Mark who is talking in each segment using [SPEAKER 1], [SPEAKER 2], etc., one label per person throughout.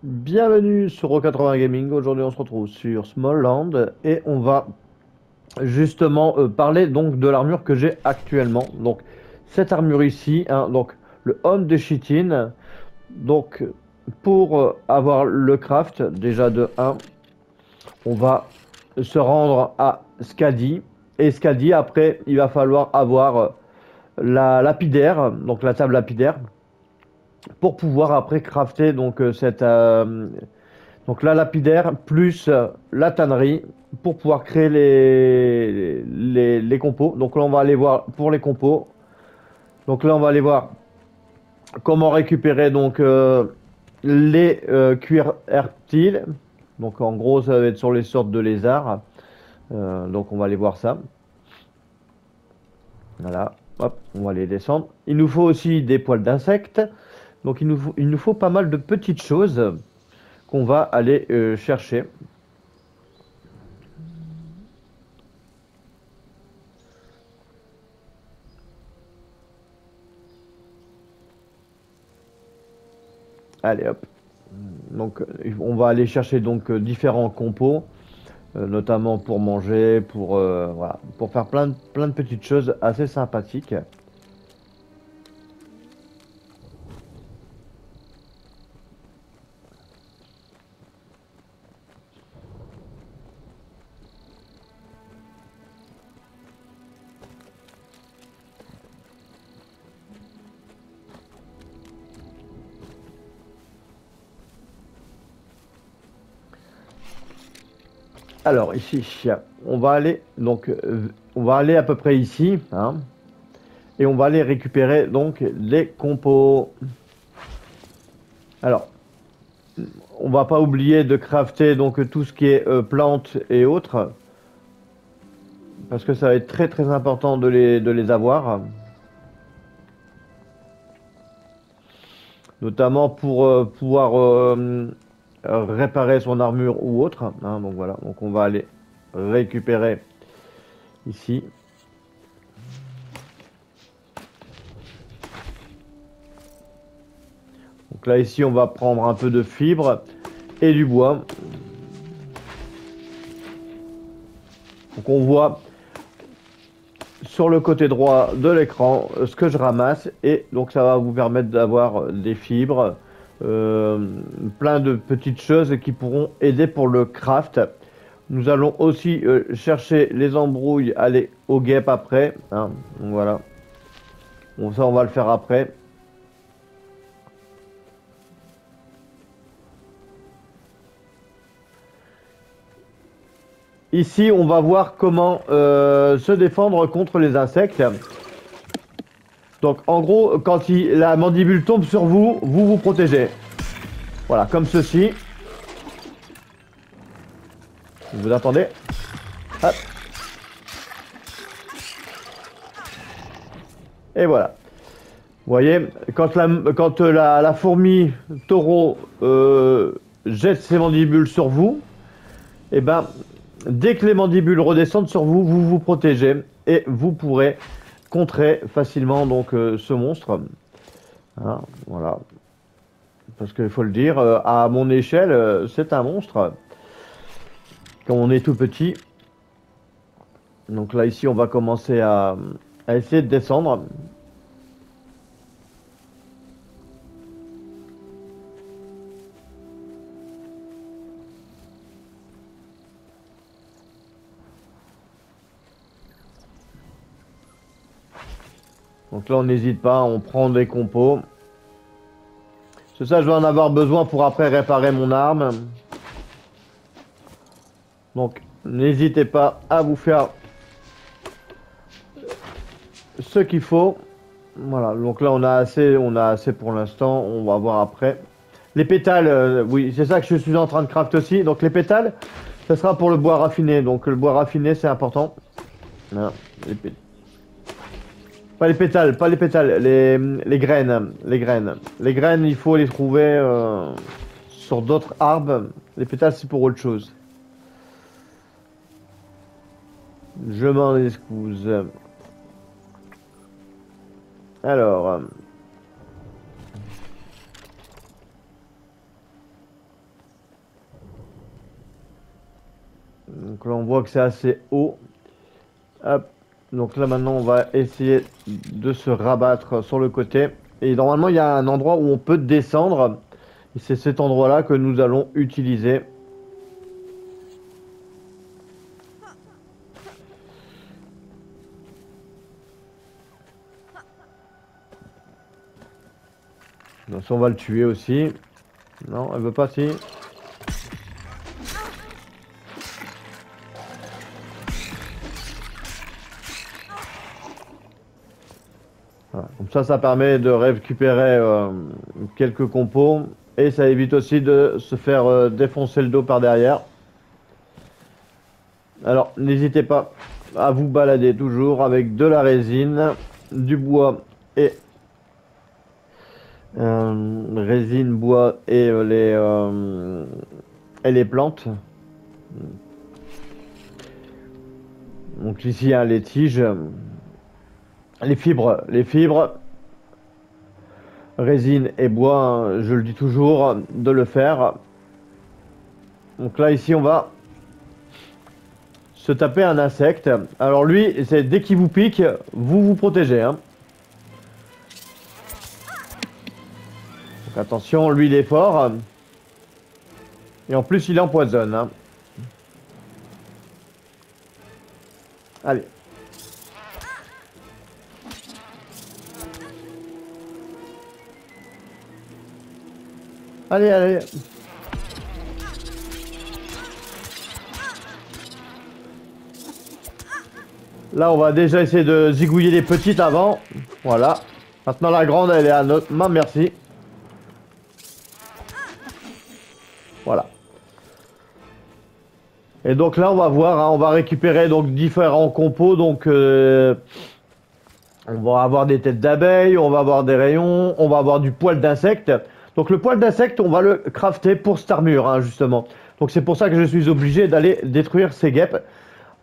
[SPEAKER 1] Bienvenue sur Ro80 Gaming. Aujourd'hui, on se retrouve sur Smallland et on va justement parler donc de l'armure que j'ai actuellement. Donc, cette armure ici, hein, donc le Homme de Chitin. Donc, pour avoir le craft, déjà de 1, on va se rendre à Skadi. Et Skadi, après, il va falloir avoir la lapidaire, donc la table lapidaire, pour pouvoir après crafter donc donc la lapidaire plus la tannerie pour pouvoir créer les compos. Donc là, on va aller voir pour les compos. Donc là, on va aller voir comment récupérer donc les cuirs reptiles. Donc en gros, ça va être sur les sortes de lézards. Donc on va aller voir ça. Voilà. Hop, on va les descendre. Il nous faut aussi des poils d'insectes. Donc il nous faut pas mal de petites choses qu'on va aller chercher. Allez hop. Donc, on va aller chercher donc différents compos, notamment pour manger, voilà, pour faire plein de petites choses assez sympathiques. Alors ici, on va aller donc on va aller à peu près ici, hein, et on va aller récupérer donc les compos. Alors, on va pas oublier de crafter donc tout ce qui est plantes et autres, parce que ça va être très important de les avoir, notamment pour pouvoir réparer son armure ou autre, hein. Donc voilà, donc on va aller récupérer ici. Donc là ici on va prendre un peu de fibre et du bois. Donc on voit sur le côté droit de l'écran ce que je ramasse et donc ça va vous permettre d'avoir des fibres, euh, plein de petites choses qui pourront aider pour le craft. Nous allons aussi chercher les embrouilles, aller au guêpes après, hein. Donc voilà. Bon, ça, on va le faire après. Ici, on va voir comment se défendre contre les insectes. Donc, en gros, quand la mandibule tombe sur vous, vous vous protégez. Voilà, comme ceci. Vous attendez. Hop. Et voilà. Vous voyez, quand la fourmi taureau jette ses mandibules sur vous, et ben, dès que les mandibules redescendent sur vous, vous vous protégez et vous pourrez contrer facilement donc ce monstre. Hein, voilà. Parce qu'il faut le dire, à mon échelle, c'est un monstre. Quand on est tout petit. Donc là, ici, on va commencer à essayer de descendre. Donc là, on n'hésite pas, on prend des compos. C'est ça, je vais en avoir besoin pour après réparer mon arme. Donc, n'hésitez pas à vous faire ce qu'il faut. Voilà, donc là, on a assez pour l'instant. On va voir après. Les pétales, oui, c'est ça que je suis en train de craft aussi. Donc, les pétales, ça sera pour le bois raffiné. Donc, le bois raffiné, c'est important. Voilà, les pé- Pas les pétales, pas les pétales, les graines. Les graines. Les graines, il faut les trouver sur d'autres arbres. Les pétales, c'est pour autre chose. Je m'en excuse. Alors, Donc là on voit que c'est assez haut. Hop. Donc là maintenant on va essayer de se rabattre sur le côté. Et normalement il y a un endroit où on peut descendre. Et c'est cet endroit-là que nous allons utiliser. Donc on va le tuer aussi. Non, elle veut pas si. Voilà. Comme ça permet de récupérer quelques compos. Et ça évite aussi de se faire défoncer le dos par derrière. Alors, n'hésitez pas à vous balader toujours avec de la résine, du bois et résine, bois et les plantes. Donc ici, hein, les tiges, les fibres, résine et bois, hein, je le dis toujours, de le faire. Donc là, ici, on va se taper un insecte. Alors lui, c'est dès qu'il vous pique, vous vous protégez. Hein. Donc attention, lui, il est fort. Et en plus, il empoisonne. Hein. Allez. Allez, allez. Là, on va déjà essayer de zigouiller les petites avant. Voilà. Maintenant, la grande, elle est à notre main, merci. Voilà. Et donc là, on va voir, hein, on va récupérer donc différents compos. Donc, on va avoir des têtes d'abeilles, on va avoir des rayons, on va avoir du poil d'insecte. Donc, le poil d'insecte, on va le crafter pour cette armure, hein, justement. Donc, c'est pour ça que je suis obligé d'aller détruire ces guêpes.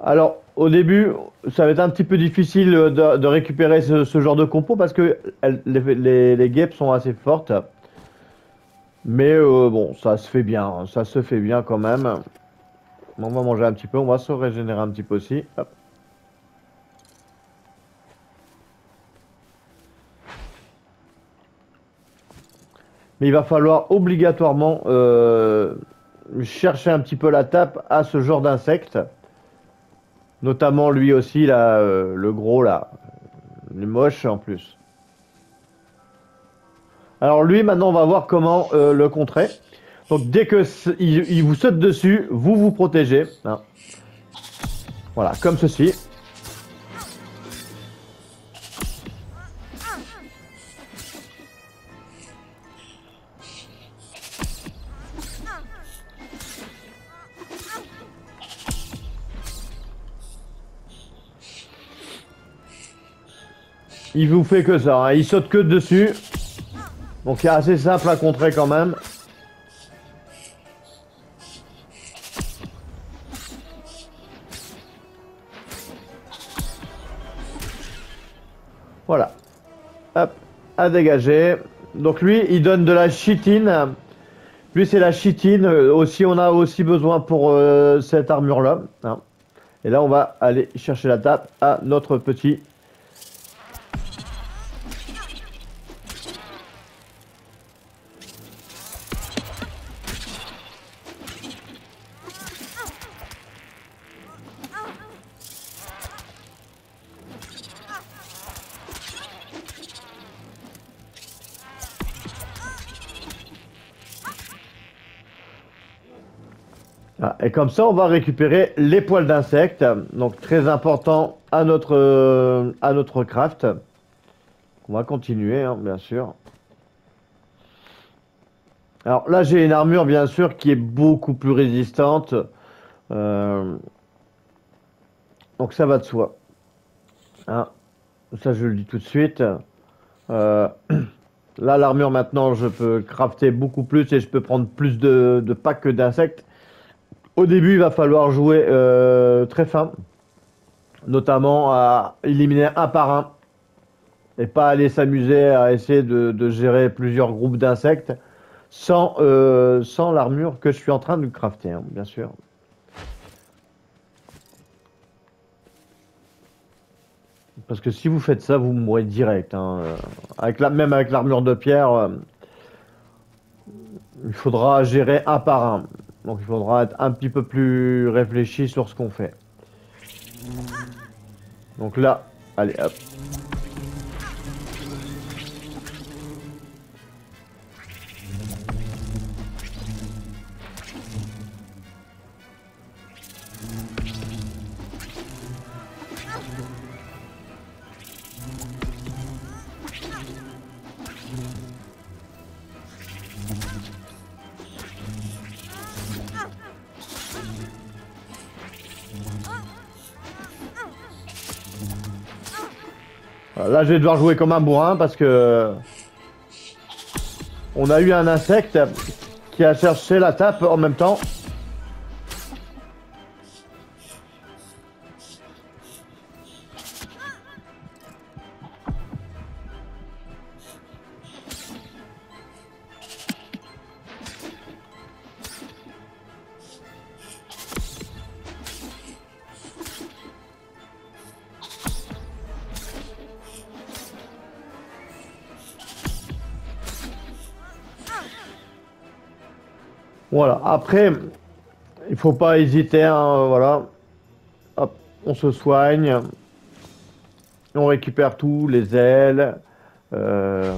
[SPEAKER 1] Alors, au début, ça va être un petit peu difficile de récupérer ce genre de compo parce que les guêpes sont assez fortes. Mais bon, ça se fait bien, hein, ça se fait bien quand même. On va manger un petit peu, on va se régénérer un petit peu aussi. Hop. Mais il va falloir obligatoirement chercher un petit peu la tape à ce genre d'insectes. Notamment lui aussi, là, le gros là. Il est moche en plus. Alors lui, maintenant, on va voir comment le contrer. Donc dès que il vous saute dessus, vous vous protégez. Hein. Voilà, comme ceci. Il vous fait que ça, hein. Il saute que dessus. Donc c'est assez simple à contrer quand même. Voilà. Hop, à dégager. Donc lui, il donne de la chitine. Lui, c'est la chitine. Aussi, on a aussi besoin pour cette armure-là. Hein. Et là, on va aller chercher la tape à notre petit. Ah, et comme ça, on va récupérer les poils d'insectes. Donc, très important à notre craft. On va continuer, hein, bien sûr. Alors là, j'ai une armure, bien sûr, qui est beaucoup plus résistante. Euh, donc, ça va de soi. Hein, ça, je le dis tout de suite. Euh, Là, l'armure, maintenant, je peux crafter beaucoup plus et je peux prendre plus de packs d'insectes. Au début, il va falloir jouer très fin, notamment à éliminer un par un et pas aller s'amuser à essayer de gérer plusieurs groupes d'insectes sans l'armure que je suis en train de crafter, hein, bien sûr. Parce que si vous faites ça, vous mourrez direct, hein. Même avec l'armure de pierre, il faudra gérer un par un. Donc il faudra être un petit peu plus réfléchi sur ce qu'on fait. Donc là, allez hop. Là, je vais devoir jouer comme un bourrin parce que on a eu un insecte qui a cherché la tape en même temps. Voilà. Après, il faut pas hésiter, hein, voilà. Hop, on se soigne. On récupère tout, les ailes, euh,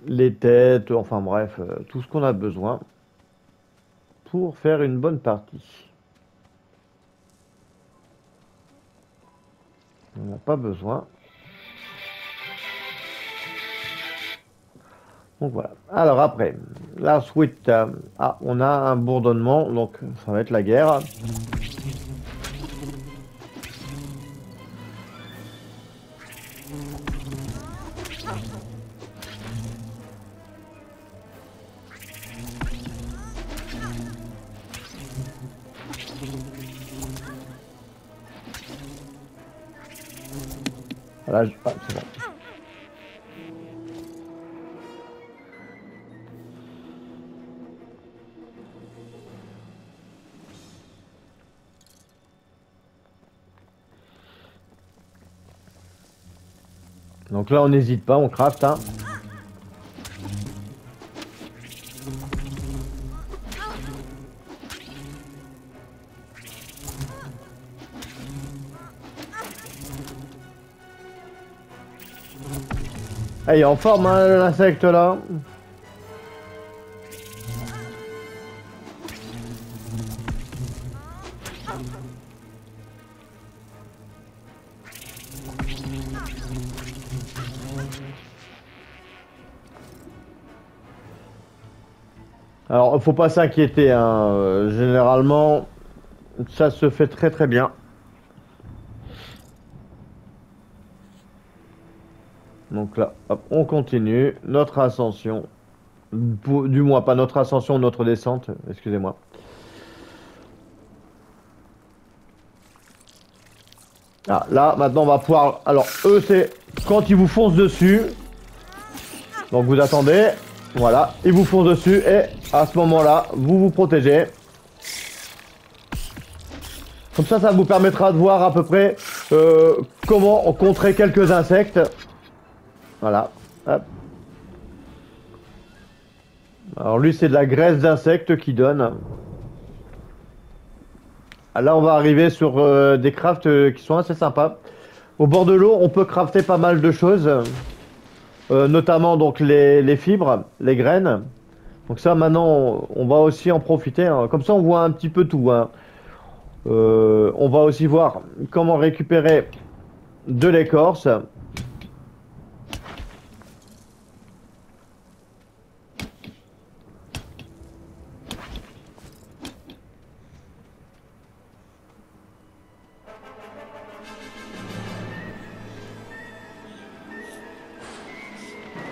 [SPEAKER 1] les têtes, enfin bref, tout ce qu'on a besoin pour faire une bonne partie. On n'a pas besoin. Donc voilà. Alors après, la suite. Ah, on a un bourdonnement, donc ça va être la guerre. Là, ah, c'est bon. Donc là, on n'hésite pas, on craft, hein. Ah, il est en forme, hein, l'insecte là. Alors, faut pas s'inquiéter, hein. Généralement, ça se fait très très bien. Donc là, hop, on continue notre ascension. Du moins, pas notre ascension, notre descente, excusez-moi. Ah, là, maintenant, on va pouvoir... Alors, eux, c'est quand ils vous foncent dessus. Donc, vous attendez. Voilà, ils vous foncent dessus. Et à ce moment-là, vous vous protégez. Comme ça vous permettra de voir à peu près comment contrer quelques insectes. Voilà. Hop. Alors lui, c'est de la graisse d'insectes qui donne. Là, on va arriver sur des crafts qui sont assez sympas. Au bord de l'eau, on peut crafter pas mal de choses. Notamment donc les fibres, les graines. Donc ça, maintenant, on va aussi en profiter, hein. Comme ça, on voit un petit peu tout, hein. On va aussi voir comment récupérer de l'écorce.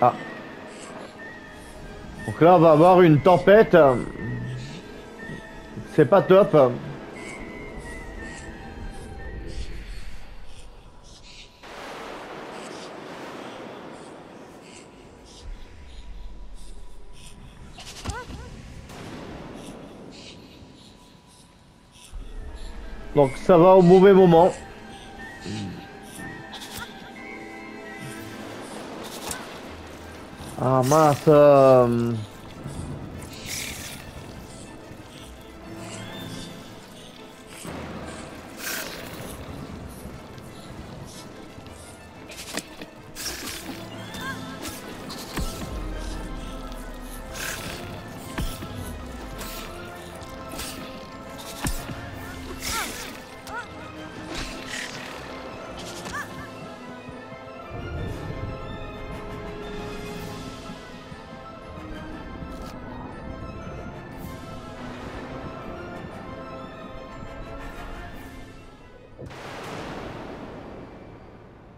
[SPEAKER 1] Ah. Donc là, on va avoir une tempête. C'est pas top. Donc ça va au mauvais moment. Ah mince.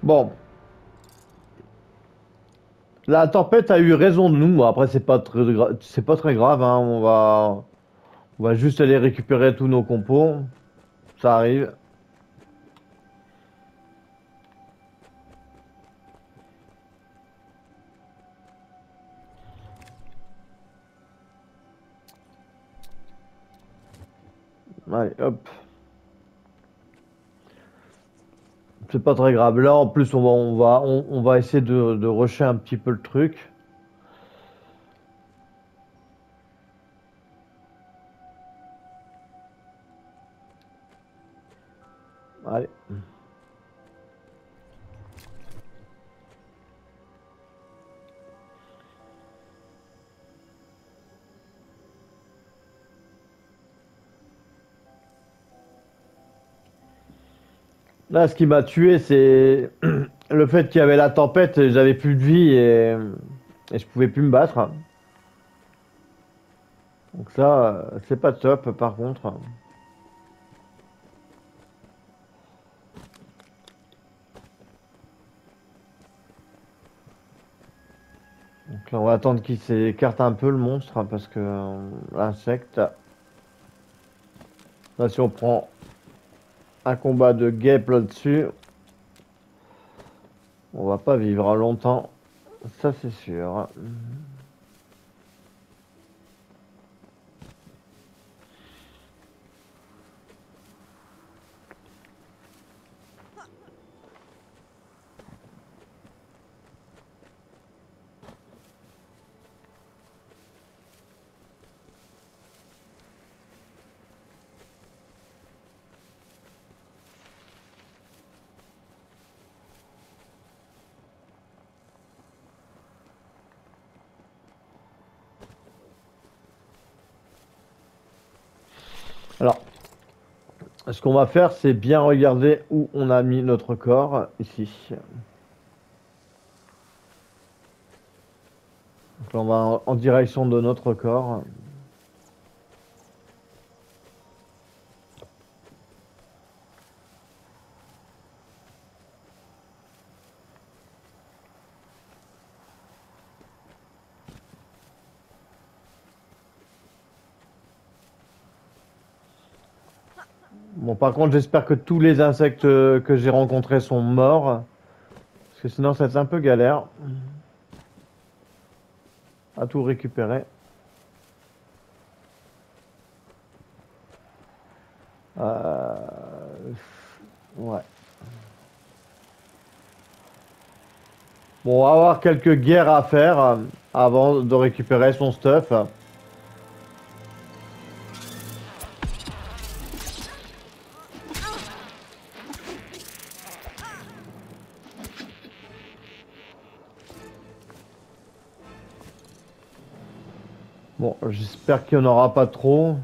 [SPEAKER 1] Bon. La tempête a eu raison de nous. Après, c'est pas très grave, hein. On va juste aller récupérer tous nos compos. Ça arrive. Allez, hop. C'est pas très grave. Là, en plus, on va essayer de rusher un petit peu le truc. Allez. Là, ce qui m'a tué, c'est le fait qu'il y avait la tempête, j'avais plus de vie et je pouvais plus me battre. Donc ça, c'est pas top, par contre. Donc là, on va attendre qu'il s'écarte un peu le monstre, hein, parce que l'insecte. Là, si on prend un combat de guêpe là-dessus, on va pas vivre longtemps. Ça, c'est sûr. Alors, ce qu'on va faire, c'est bien regarder où on a mis notre corps, ici. Donc là, on va en direction de notre corps. Bon, par contre, j'espère que tous les insectes que j'ai rencontrés sont morts. Parce que sinon, ça va être un peu galère. À tout récupérer. Ouais. Bon, on va avoir quelques guerres à faire avant de récupérer son stuff. Bon, j'espère qu'il n'y en aura pas trop.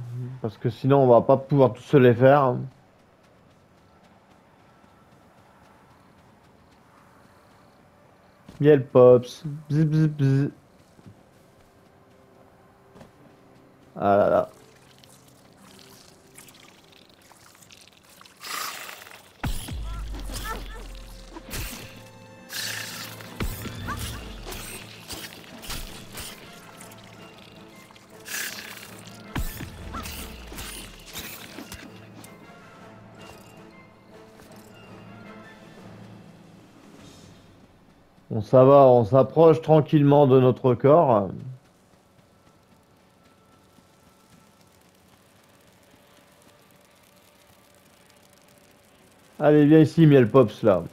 [SPEAKER 1] Parce que sinon, on va pas pouvoir tous se les faire. Miel Pops. Bzz, bzz, bzz. Ah là là. Bon, ça va, on s'approche tranquillement de notre corps. Allez, viens ici, Miel Pops, là.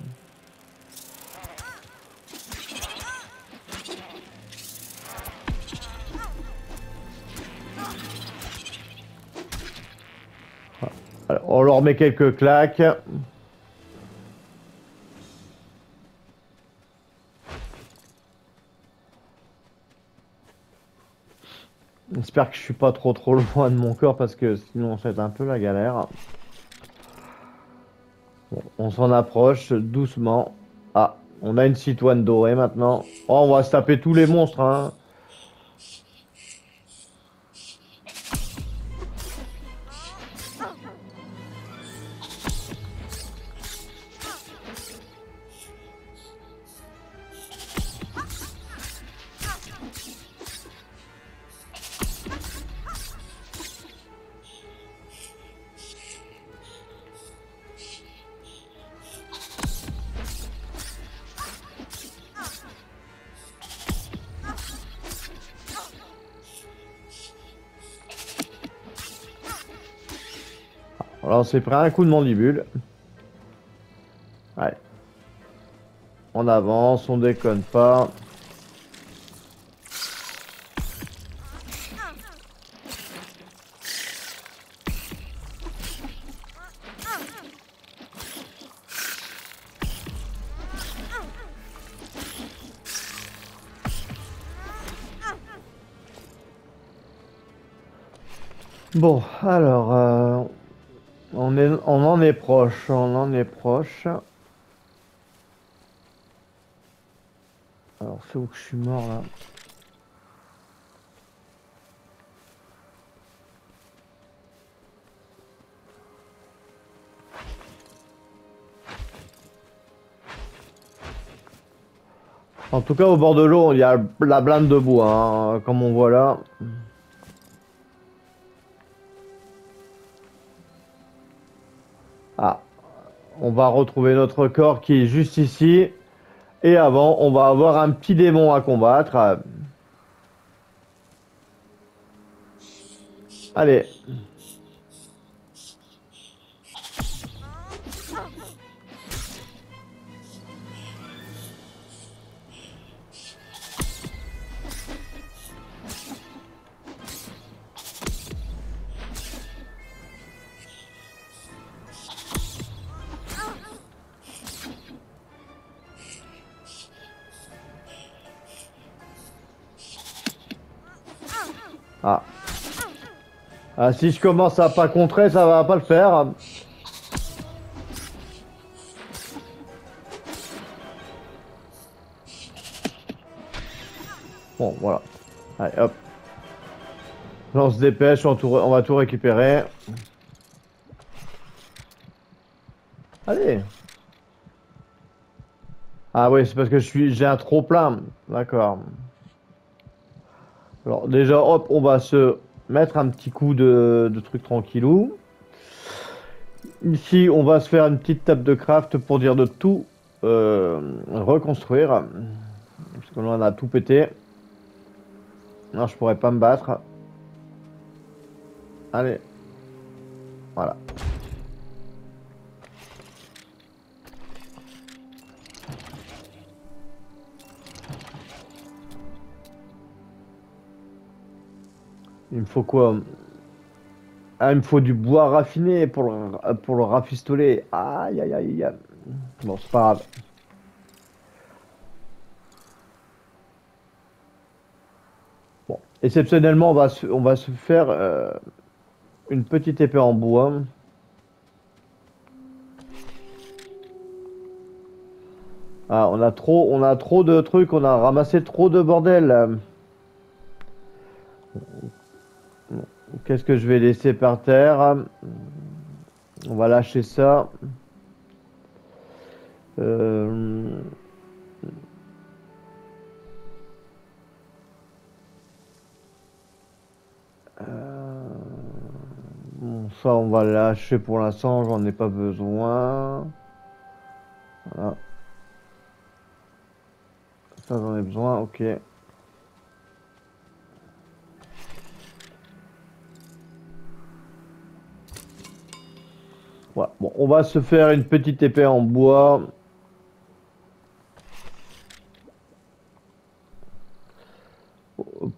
[SPEAKER 1] On leur met quelques claques. J'espère que je suis pas trop loin de mon corps parce que sinon ça va être un peu la galère. Bon, on s'en approche doucement. Ah, on a une citoine dorée maintenant. Oh, on va se taper tous les monstres, hein. Là, on s'est pris un coup de mandibule. Ouais. On avance, on déconne pas. Bon, alors, on en est proche, on en est proche. Alors, c'est où que je suis mort là? En tout cas, au bord de l'eau, il y a la blinde de bois, hein, comme on voit là. Ah, on va retrouver notre corps qui est juste ici. Et avant, on va avoir un petit démon à combattre. Allez. Ah. Ah, si je commence à pas contrer, ça va pas le faire. Bon, voilà. Allez, hop. Là, on se dépêche, on va tout récupérer. Allez. Ah oui, c'est parce que j'ai un trop plein. D'accord. Alors déjà, hop, on va se mettre un petit coup de truc tranquillou. Ici, on va se faire une petite table de craft pour dire de tout reconstruire. Parce que là, on a tout pété. Non, je pourrais pas me battre. Allez. Voilà. Il me faut quoi? Ah, il me faut du bois raffiné pour le rafistoler. Aïe, aïe, aïe, aïe. Bon, c'est pas grave. Bon, exceptionnellement, on va se faire une petite épée en bois. Ah, on a trop de trucs, on a ramassé trop de bordel. Qu'est-ce que je vais laisser par terre? On va lâcher ça. Euh, Bon, ça, on va lâcher pour l'instant, j'en ai pas besoin. Voilà. Ça, j'en ai besoin, ok. Voilà. Bon, on va se faire une petite épée en bois.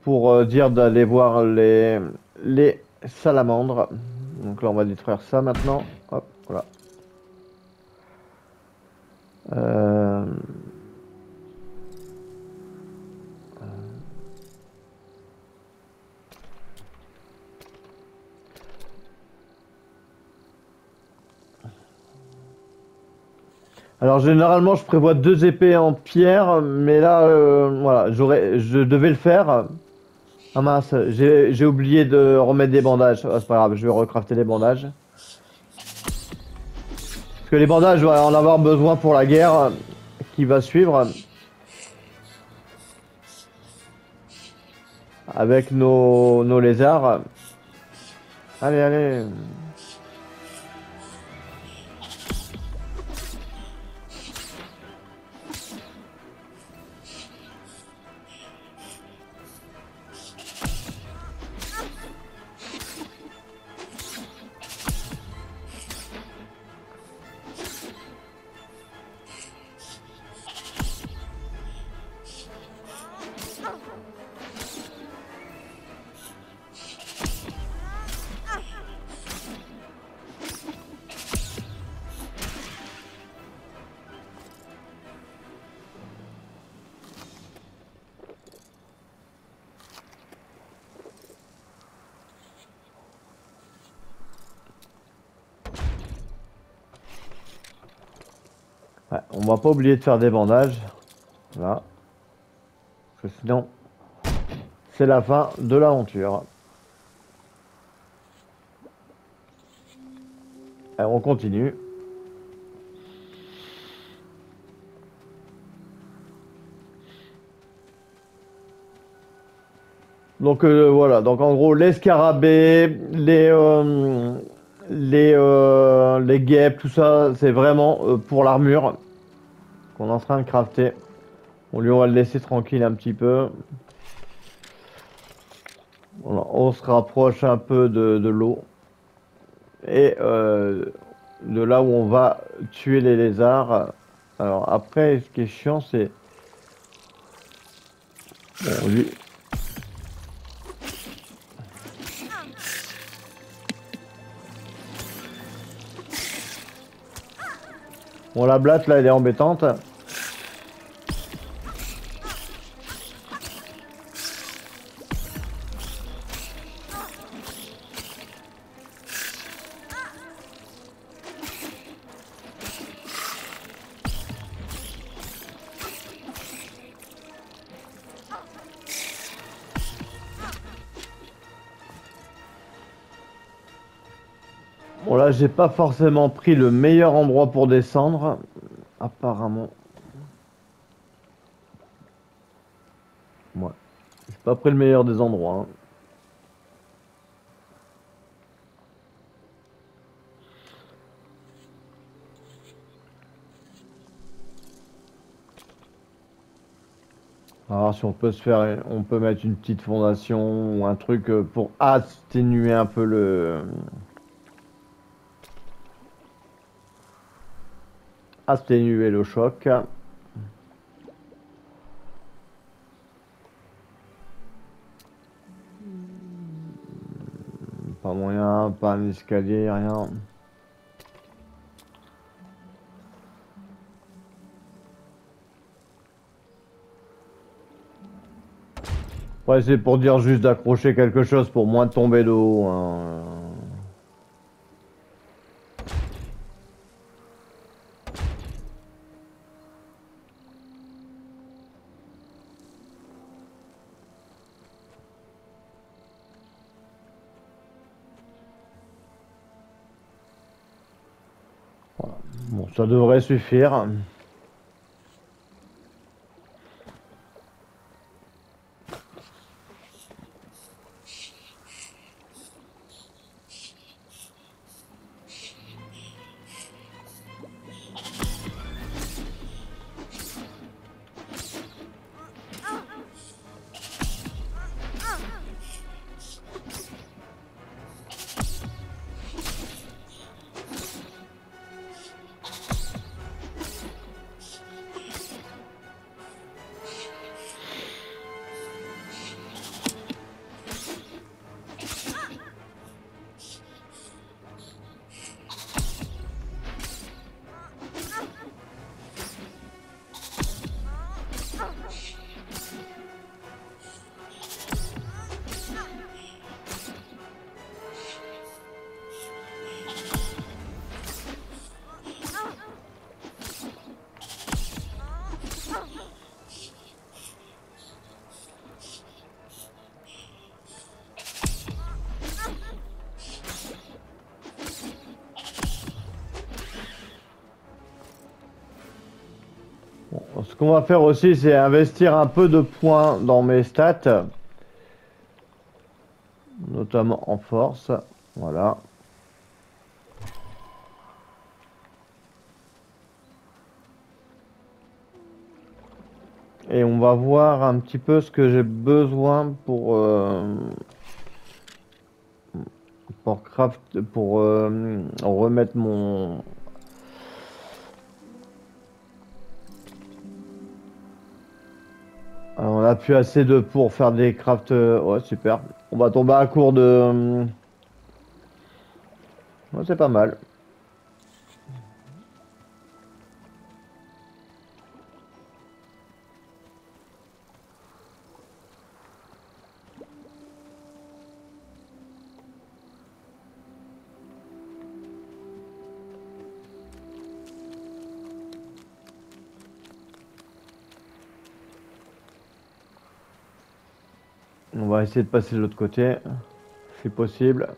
[SPEAKER 1] Pour dire d'aller voir les salamandres. Donc là, on va détruire ça maintenant. Hop, voilà. Alors généralement, je prévois 2 épées en pierre, mais là, voilà, je devais le faire. Ah mince, j'ai oublié de remettre des bandages. Ah, c'est pas grave, je vais recrafter des bandages. Parce que les bandages, on va en avoir besoin pour la guerre qui va suivre. Avec nos lézards. Allez, allez. Ouais, on va pas oublier de faire des bandages. Là. Parce que sinon, c'est la fin de l'aventure. Allez, on continue. Donc voilà, donc en gros les scarabées, les guêpes, tout ça, c'est vraiment pour l'armure qu'on est en train de crafter. On va le laisser tranquille un petit peu. Voilà, on se rapproche un peu de l'eau. Et de là où on va tuer les lézards. Alors après, ce qui est chiant, c'est... Bon, lui... Bon, la blatte, là, elle est embêtante. Bon là j'ai pas forcément pris le meilleur endroit pour descendre, apparemment. Ouais. J'ai pas pris le meilleur des endroits. Hein. Alors si on peut se faire, on peut mettre une petite fondation ou un truc pour atténuer un peu le choc. Pas moyen, pas un escalier, rien. Ouais, c'est pour dire juste d'accrocher quelque chose pour moins tomber de haut. Hein. Voilà. Bon, ça devrait suffire. ce qu'on va faire aussi, c'est investir un peu de points dans mes stats. Notamment en force. Voilà. Et on va voir un petit peu ce que j'ai besoin pour craft, pour remettre mon... Alors, on a plus assez de pour faire des crafts. Ouais, super. On va tomber à court de... Ouais, c'est pas mal. On va essayer de passer de l'autre côté, si possible.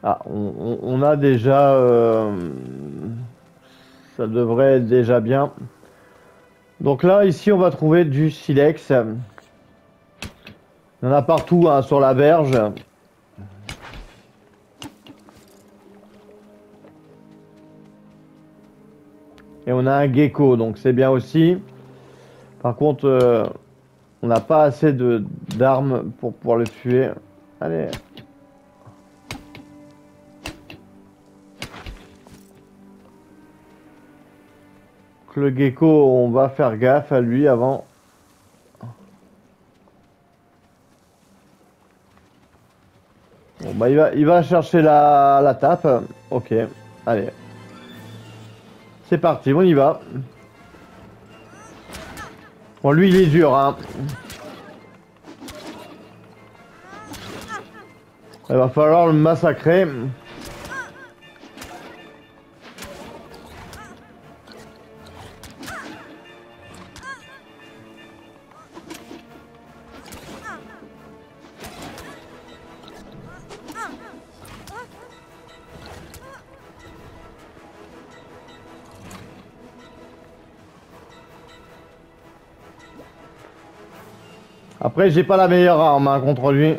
[SPEAKER 1] Ah, on a déjà... ça devrait être déjà bien. Donc là, ici, on va trouver du silex. Il y en a partout hein, sur la berge. Et on a un gecko, donc c'est bien aussi. Par contre, on n'a pas assez d'armes pour pouvoir le tuer. Allez. Donc, le gecko, on va faire gaffe à lui avant. Bon, bah, il va chercher la tape. Ok, allez. C'est parti, on y va. Bon, lui, il est dur, hein. Il va falloir le massacrer. Après, j'ai pas la meilleure arme hein, contre lui.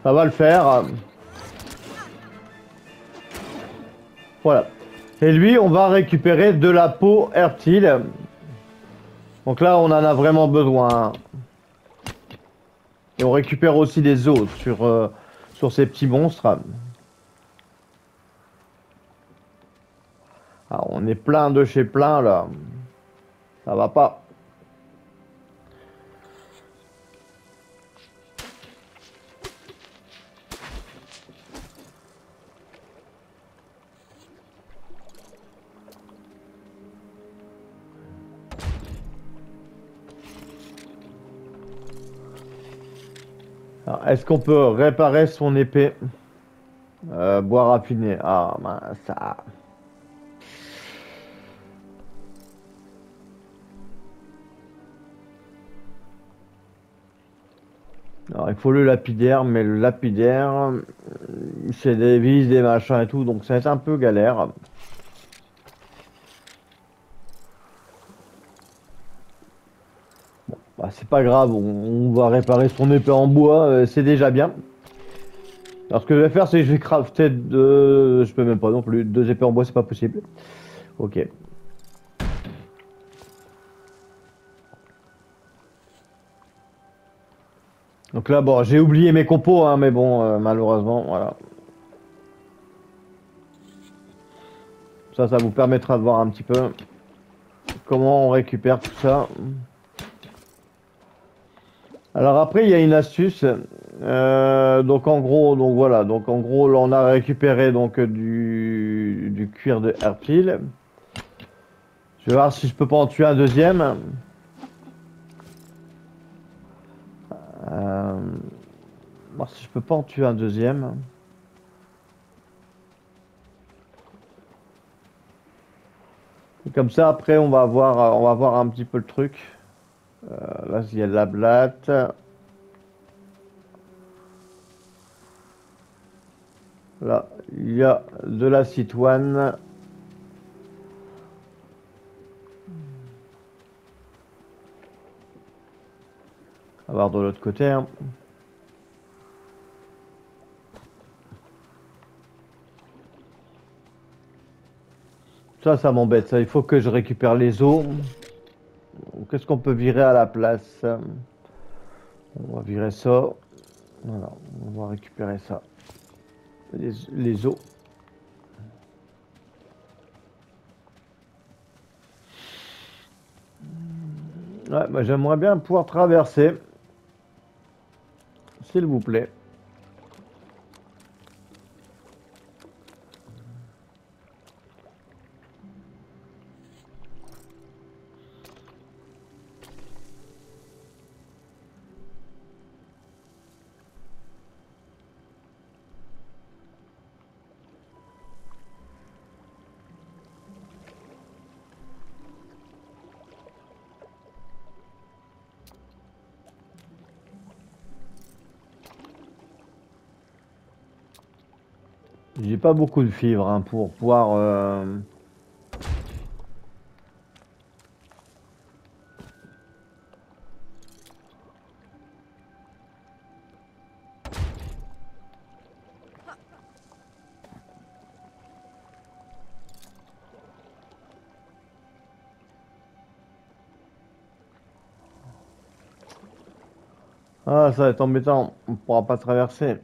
[SPEAKER 1] Ça va le faire. Voilà. Et lui, on va récupérer de la peau hertile. Donc là, on en a vraiment besoin. Et on récupère aussi des os sur ces petits monstres. Ah, on est plein de chez plein là. Ça va pas. Est-ce qu'on peut réparer son épée? Bois raffiné. Ah, mince. Ça. Alors, il faut le lapidaire, mais le lapidaire, c'est des vis, des machins et tout, donc ça va être un peu galère. Bah, c'est pas grave, on va réparer son épée en bois, c'est déjà bien. Alors ce que je vais faire, c'est que je vais crafter deux... Je peux même pas non plus, deux épées en bois, c'est pas possible. Ok. Donc là, bon, j'ai oublié mes compos, hein, mais bon, malheureusement, voilà. Ça vous permettra de voir un petit peu comment on récupère tout ça. Alors après, il y a une astuce. Donc en gros, donc voilà, donc en gros, là, on a récupéré donc du cuir de herpile. Je vais voir si je peux pas en tuer un deuxième. Euh, voir si je peux pas en tuer un deuxième. Comme ça, après, on va voir un petit peu le truc. Là, il y a de la blatte. Là, il y a de la citoine. On va voir de l'autre côté, hein. Ça m'embête. Ça, il faut que je récupère les os. Qu'est-ce qu'on peut virer à la place? On va virer ça. Voilà, on va récupérer ça. Les os. Ouais, bah, j'aimerais bien pouvoir traverser. S'il vous plaît. J'ai pas beaucoup de fibres hein, pour pouvoir. Ah, ça va être embêtant. On pourra pas traverser.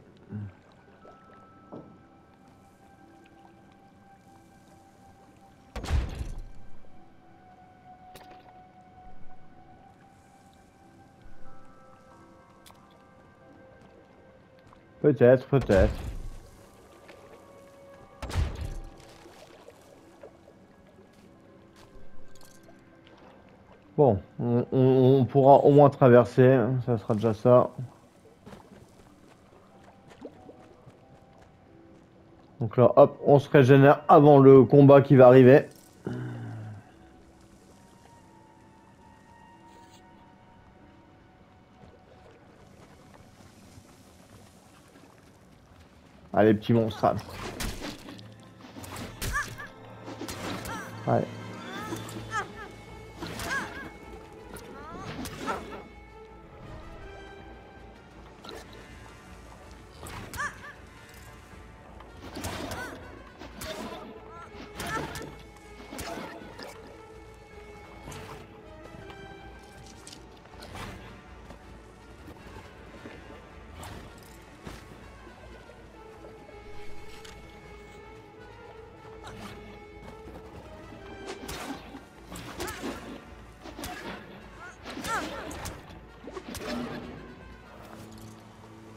[SPEAKER 1] Peut-être, peut-être. Bon, on pourra au moins traverser. Hein, ça sera déjà ça. Donc là, hop, on se régénère avant le combat qui va arriver. Allez, petit monstre. Allez.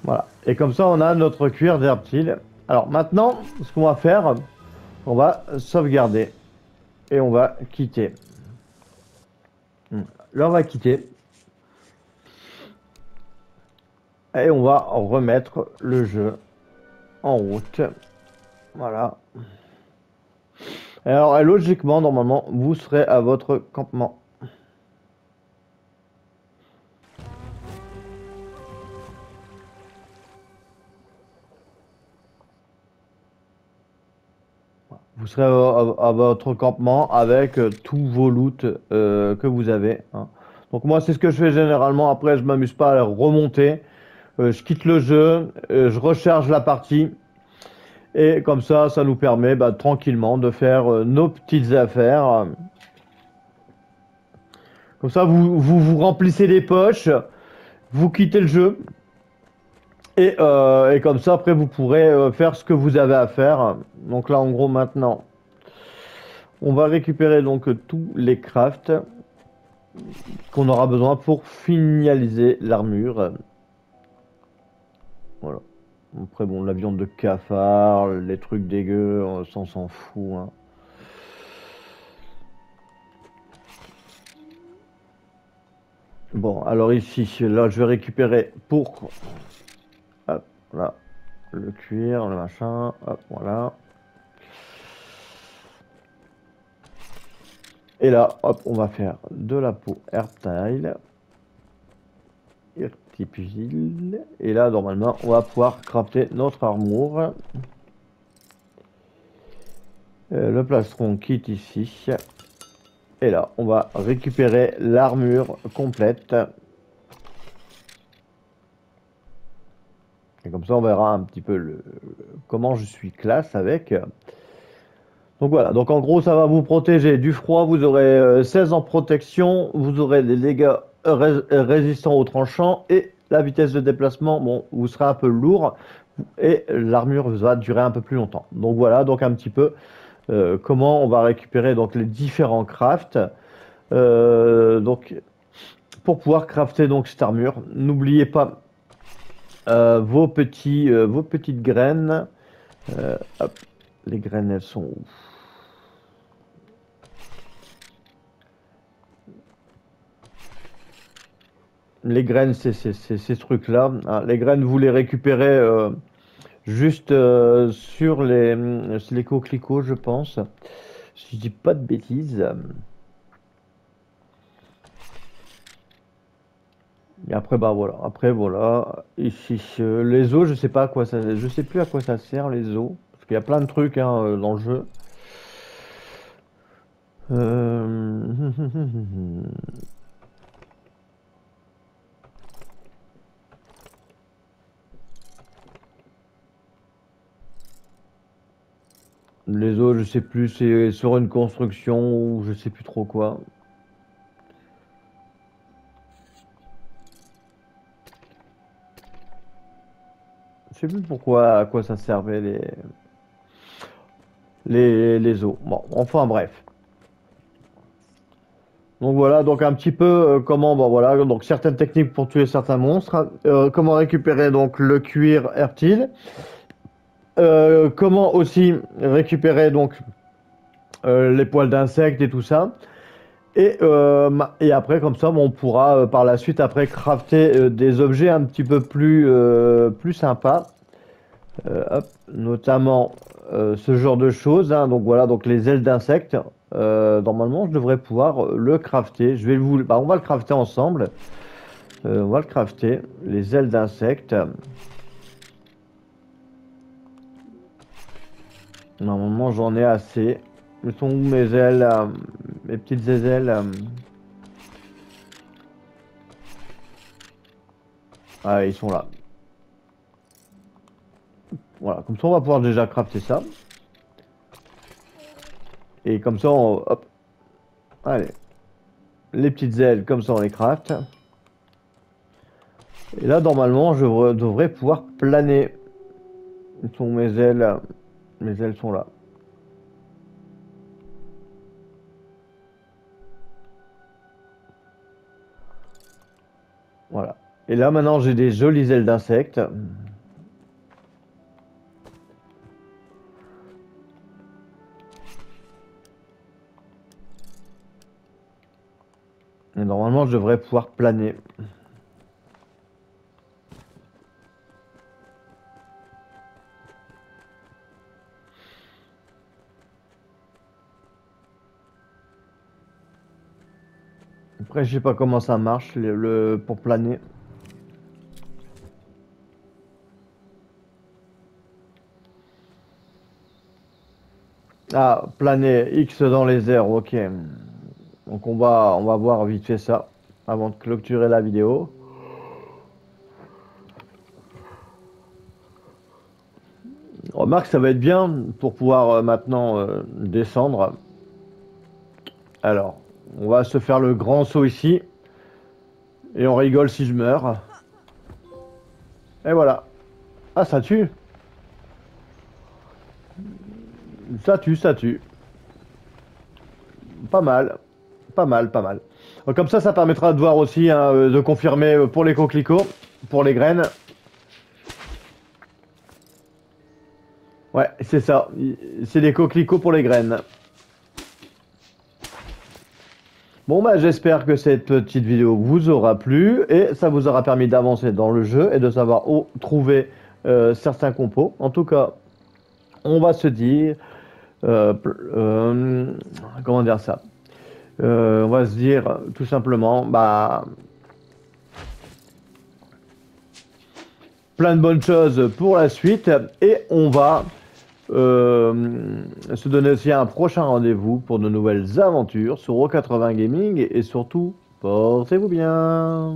[SPEAKER 1] Voilà. Et comme ça, on a notre cuir de reptile. Alors maintenant, ce qu'on va faire, on va sauvegarder. Et on va quitter. Là, on va quitter. Et on va remettre le jeu en route. Voilà. Alors, logiquement, normalement, vous serez à votre campement. Vous serez à votre campement avec tous vos loots que vous avez. Hein. Donc moi, c'est ce que je fais généralement. Après, je m'amuse pas à remonter. Je quitte le jeu, je recharge la partie. Et comme ça nous permet tranquillement de faire nos petites affaires. Comme ça, vous remplissez les poches, vous quittez le jeu. Et comme ça, après, vous pourrez faire ce que vous avez à faire. Donc là, en gros, maintenant, on va récupérer donc tous les crafts qu'on aura besoin pour finaliser l'armure. Voilà. Après, bon, la viande de cafard, les trucs dégueux, on s'en fout. Hein. Bon, alors ici, là, je vais récupérer pour... Hop, là, le cuir, le machin, hop, voilà. Et là, hop, on va faire de la peau Airtile. Artificial. Et là, normalement, on va pouvoir crafter notre armure. Le plastron quitte ici. Et là, on va récupérer l'armure complète. Et comme ça, on verra un petit peu comment je suis classe avec. Donc voilà, donc en gros, ça va vous protéger du froid. Vous aurez 16 en protection. Vous aurez des dégâts résistants aux tranchants. Et la vitesse de déplacement, bon, vous serez un peu lourd. Et l'armure va durer un peu plus longtemps. Donc voilà, donc un petit peu comment on va récupérer donc les différents crafts. Donc pour pouvoir crafter donc cette armure, n'oubliez pas vos petites graines. Hop, les graines elles sont où? Les graines, c'est ces trucs-là, hein. Les graines, vous les récupérez juste sur les coquelicots, je pense. Si je dis pas de bêtises. Et après, bah voilà. Après, voilà. Ici, les os, je sais pas à quoi ça, je sais plus à quoi ça sert les os, parce qu'il y a plein de trucs hein, dans le jeu. Euh, Les os, je sais plus, c'est sur une construction ou je sais plus trop quoi. Je sais plus pourquoi, à quoi ça servait les os. Bon, enfin bref. Donc voilà, donc un petit peu comment, bon voilà, donc certaines techniques pour tuer certains monstres. Comment récupérer donc le cuir fertile. Comment aussi récupérer donc les poils d'insectes et tout ça. Et après, comme ça, bon, on pourra par la suite après crafter des objets un petit peu plus sympas. Hop, notamment ce genre de choses, hein. Donc voilà, donc les ailes d'insectes. Normalement, je devrais pouvoir le crafter. Bah, on va le crafter ensemble. On va le crafter. Les ailes d'insectes. Normalement, j'en ai assez. Où sont où mes ailes, mes petites ailes. Ah, ils sont là. Voilà, comme ça, on va pouvoir déjà crafter ça. Et comme ça, hop. Allez. Les petites ailes, comme ça, on les craft. Et là, normalement, je devrais pouvoir planer. Où sont mes ailes? Mes ailes sont là. Voilà. Et là, maintenant, j'ai des jolies ailes d'insectes. Et normalement, je devrais pouvoir planer. Après, je sais pas comment ça marche pour planer. Ah, planer X dans les airs, ok. Donc on va voir vite fait ça avant de clôturer la vidéo. Remarque, ça va être bien pour pouvoir maintenant descendre. Alors, on va se faire le grand saut ici. Et on rigole si je meurs. Et voilà. Ah, ça tue. Ça tue, ça tue. Pas mal. Pas mal, pas mal. Donc, comme ça permettra de voir aussi, hein, de confirmer pour les coquelicots, pour les graines. Ouais, c'est ça. C'est des coquelicots pour les graines. Bon bah j'espère que cette petite vidéo vous aura plu et ça vous aura permis d'avancer dans le jeu et de savoir où trouver certains compos. En tout cas, on va se dire, comment dire ça? On va se dire tout simplement, bah, plein de bonnes choses pour la suite et on va se donner aussi un prochain rendez-vous pour de nouvelles aventures sur Euro 80 Gaming et surtout, portez-vous bien.